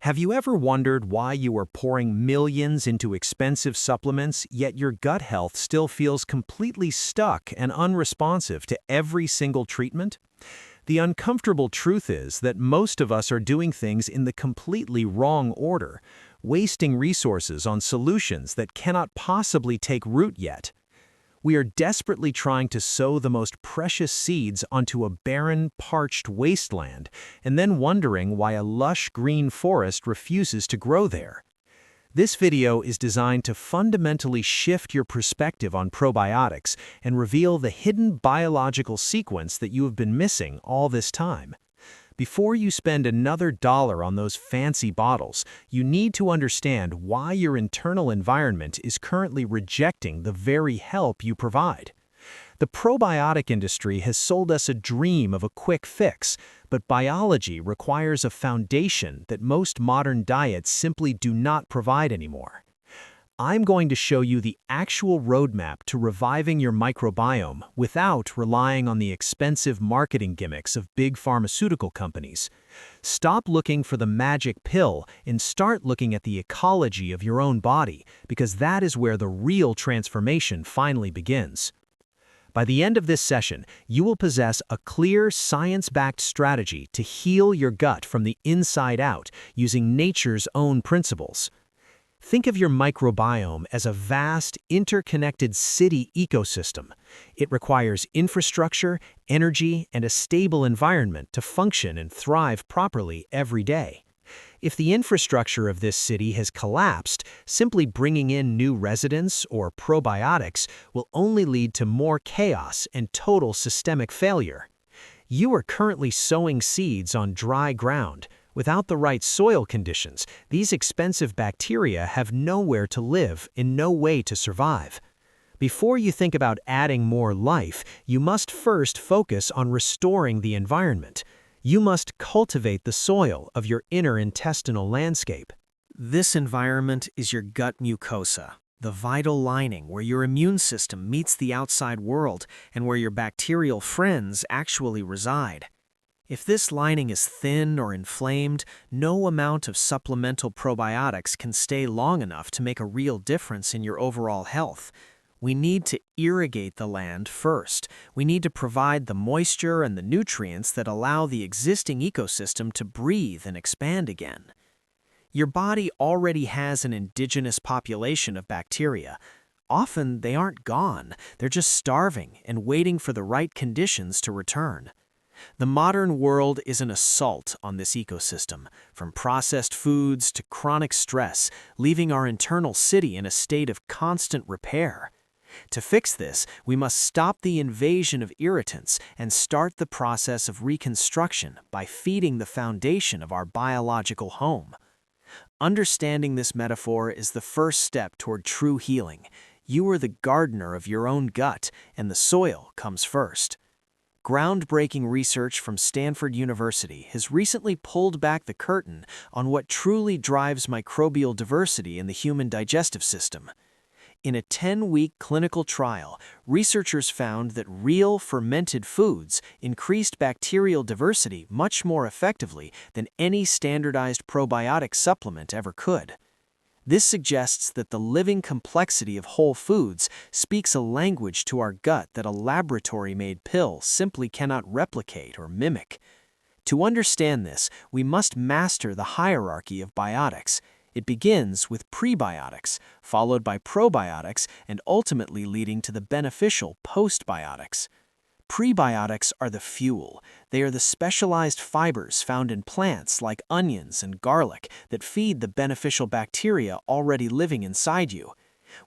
Have you ever wondered why you are pouring millions into expensive supplements, yet your gut health still feels completely stuck and unresponsive to every single treatment? The uncomfortable truth is that most of us are doing things in the completely wrong order, wasting resources on solutions that cannot possibly take root yet. We are desperately trying to sow the most precious seeds onto a barren, parched wasteland, and then wondering why a lush green forest refuses to grow there. This video is designed to fundamentally shift your perspective on probiotics and reveal the hidden biological sequence that you have been missing all this time. Before you spend another dollar on those fancy bottles, you need to understand why your internal environment is currently rejecting the very help you provide. The probiotic industry has sold us a dream of a quick fix, but biology requires a foundation that most modern diets simply do not provide anymore. I'm going to show you the actual roadmap to reviving your microbiome without relying on the expensive marketing gimmicks of big pharmaceutical companies. Stop looking for the magic pill and start looking at the ecology of your own body, because that is where the real transformation finally begins. By the end of this session, you will possess a clear, science-backed strategy to heal your gut from the inside out using nature's own principles. Think of your microbiome as a vast, interconnected city ecosystem. It requires infrastructure, energy, and a stable environment to function and thrive properly every day. If the infrastructure of this city has collapsed, simply bringing in new residents or probiotics will only lead to more chaos and total systemic failure. You are currently sowing seeds on dry ground. Without the right soil conditions, these expensive bacteria have nowhere to live and no way to survive. Before you think about adding more life, you must first focus on restoring the environment. You must cultivate the soil of your inner intestinal landscape. This environment is your gut mucosa, the vital lining where your immune system meets the outside world and where your bacterial friends actually reside. If this lining is thin or inflamed, no amount of supplemental probiotics can stay long enough to make a real difference in your overall health. We need to irrigate the land first. We need to provide the moisture and the nutrients that allow the existing ecosystem to breathe and expand again. Your body already has an indigenous population of bacteria. Often they aren't gone, they're just starving and waiting for the right conditions to return. The modern world is an assault on this ecosystem, from processed foods to chronic stress, leaving our internal city in a state of constant repair. To fix this, we must stop the invasion of irritants and start the process of reconstruction by feeding the foundation of our biological home. Understanding this metaphor is the first step toward true healing. You are the gardener of your own gut, and the soil comes first. Groundbreaking research from Stanford University has recently pulled back the curtain on what truly drives microbial diversity in the human digestive system. In a 10-week clinical trial, researchers found that real fermented foods increased bacterial diversity much more effectively than any standardized probiotic supplement ever could. This suggests that the living complexity of whole foods speaks a language to our gut that a laboratory-made pill simply cannot replicate or mimic. To understand this, we must master the hierarchy of biotics. It begins with prebiotics, followed by probiotics, and ultimately leading to the beneficial postbiotics. Prebiotics are the fuel. They are the specialized fibers found in plants like onions and garlic that feed the beneficial bacteria already living inside you.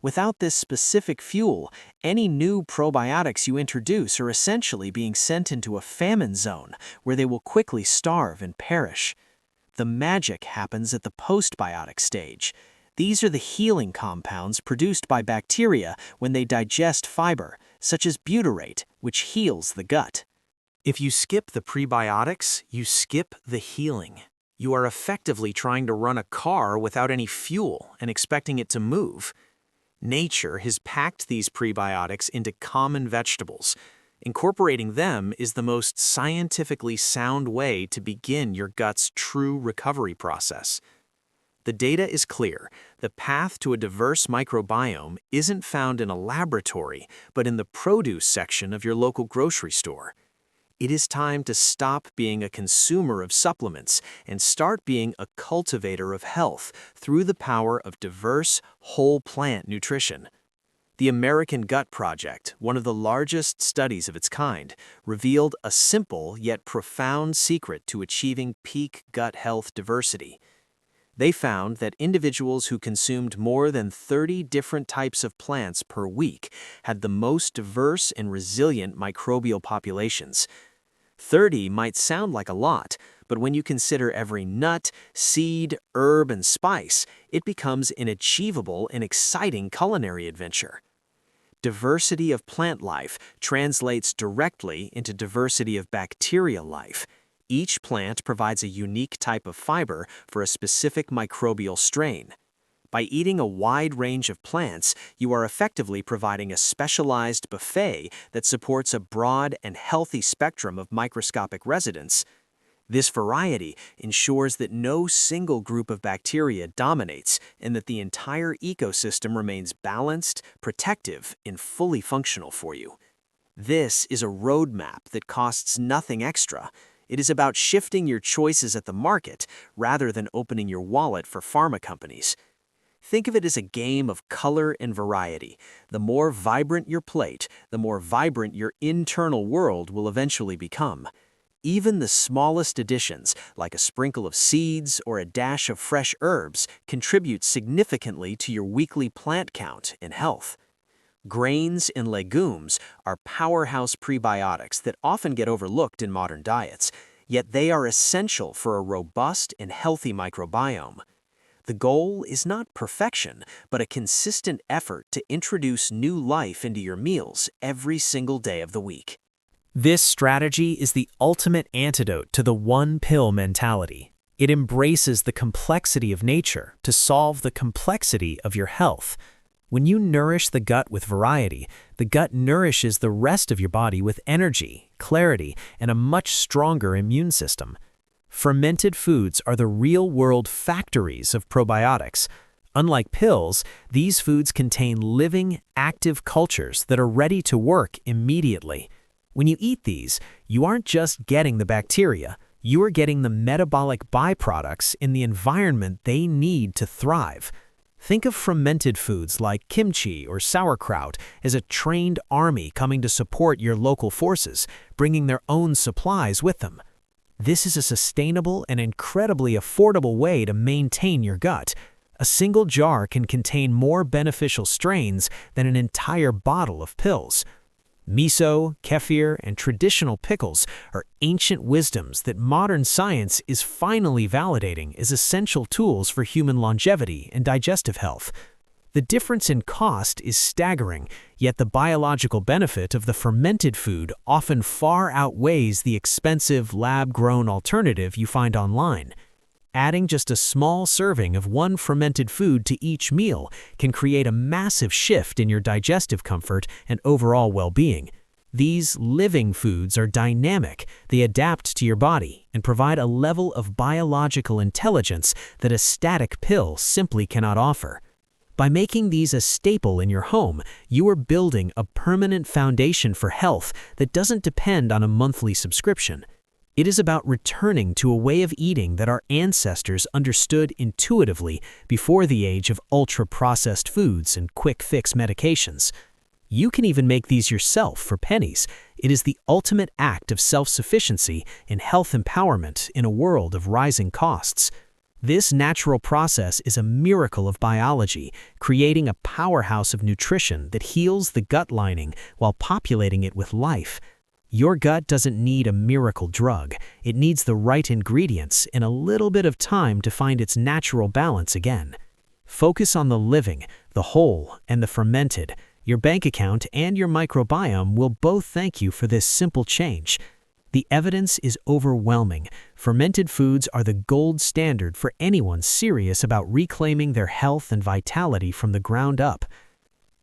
Without this specific fuel, any new probiotics you introduce are essentially being sent into a famine zone where they will quickly starve and perish. The magic happens at the postbiotic stage. These are the healing compounds produced by bacteria when they digest fiber, such as butyrate, which heals the gut. If you skip the prebiotics, you skip the healing. You are effectively trying to run a car without any fuel and expecting it to move. Nature has packed these prebiotics into common vegetables. Incorporating them is the most scientifically sound way to begin your gut's true recovery process. The data is clear. The path to a diverse microbiome isn't found in a laboratory, but in the produce section of your local grocery store. It is time to stop being a consumer of supplements and start being a cultivator of health through the power of diverse, whole plant nutrition. The American Gut Project, one of the largest studies of its kind, revealed a simple yet profound secret to achieving peak gut health diversity. They found that individuals who consumed more than 30 different types of plants per week had the most diverse and resilient microbial populations. 30 might sound like a lot, but when you consider every nut, seed, herb, and spice, it becomes an achievable and exciting culinary adventure. Diversity of plant life translates directly into diversity of bacterial life. Each plant provides a unique type of fiber for a specific microbial strain. By eating a wide range of plants, you are effectively providing a specialized buffet that supports a broad and healthy spectrum of microscopic residents. This variety ensures that no single group of bacteria dominates and that the entire ecosystem remains balanced, protective, and fully functional for you. This is a roadmap that costs nothing extra. It is about shifting your choices at the market rather than opening your wallet for pharma companies. Think of it as a game of color and variety. The more vibrant your plate, the more vibrant your internal world will eventually become. Even the smallest additions, like a sprinkle of seeds or a dash of fresh herbs, contribute significantly to your weekly plant count and health. Grains and legumes are powerhouse prebiotics that often get overlooked in modern diets, yet they are essential for a robust and healthy microbiome. The goal is not perfection, but a consistent effort to introduce new life into your meals every single day of the week. This strategy is the ultimate antidote to the one-pill mentality. It embraces the complexity of nature to solve the complexity of your health. When you nourish the gut with variety, the gut nourishes the rest of your body with energy, clarity, and a much stronger immune system. Fermented foods are the real-world factories of probiotics. Unlike pills, these foods contain living, active cultures that are ready to work immediately. When you eat these, you aren't just getting the bacteria, you are getting the metabolic byproducts in the environment they need to thrive. Think of fermented foods like kimchi or sauerkraut as a trained army coming to support your local forces, bringing their own supplies with them. This is a sustainable and incredibly affordable way to maintain your gut. A single jar can contain more beneficial strains than an entire bottle of pills. Miso, kefir, and traditional pickles are ancient wisdoms that modern science is finally validating as essential tools for human longevity and digestive health. The difference in cost is staggering, yet the biological benefit of the fermented food often far outweighs the expensive lab-grown alternative you find online. Adding just a small serving of one fermented food to each meal can create a massive shift in your digestive comfort and overall well-being. These living foods are dynamic, they adapt to your body, and provide a level of biological intelligence that a static pill simply cannot offer. By making these a staple in your home, you are building a permanent foundation for health that doesn't depend on a monthly subscription. It is about returning to a way of eating that our ancestors understood intuitively before the age of ultra-processed foods and quick-fix medications. You can even make these yourself for pennies. It is the ultimate act of self-sufficiency and health empowerment in a world of rising costs. This natural process is a miracle of biology, creating a powerhouse of nutrition that heals the gut lining while populating it with life. Your gut doesn't need a miracle drug. It needs the right ingredients and a little bit of time to find its natural balance again. Focus on the living, the whole, and the fermented. Your bank account and your microbiome will both thank you for this simple change. The evidence is overwhelming. Fermented foods are the gold standard for anyone serious about reclaiming their health and vitality from the ground up.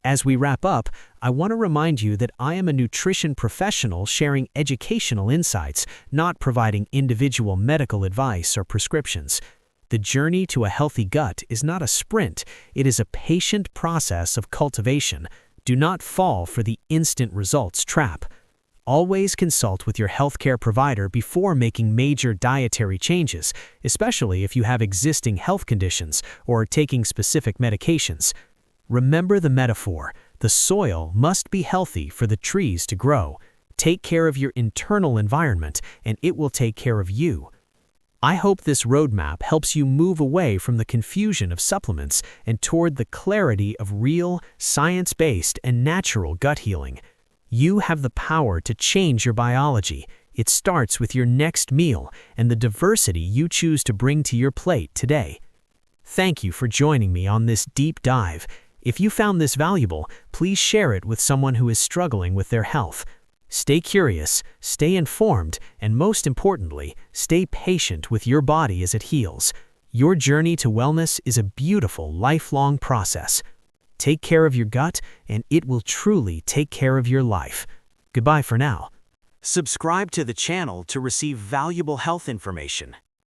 As we wrap up, I want to remind you that I am a nutrition professional sharing educational insights, not providing individual medical advice or prescriptions. The journey to a healthy gut is not a sprint, it is a patient process of cultivation. Do not fall for the instant results trap. Always consult with your healthcare provider before making major dietary changes, especially if you have existing health conditions or are taking specific medications. Remember the metaphor: the soil must be healthy for the trees to grow. Take care of your internal environment, and it will take care of you. I hope this roadmap helps you move away from the confusion of supplements and toward the clarity of real, science-based, and natural gut healing. You have the power to change your biology. It starts with your next meal and the diversity you choose to bring to your plate today. Thank you for joining me on this deep dive. If you found this valuable, please share it with someone who is struggling with their health. Stay curious, stay informed, and most importantly, stay patient with your body as it heals. Your journey to wellness is a beautiful, lifelong process. Take care of your gut, and it will truly take care of your life. Goodbye for now. Subscribe to the channel to receive valuable health information.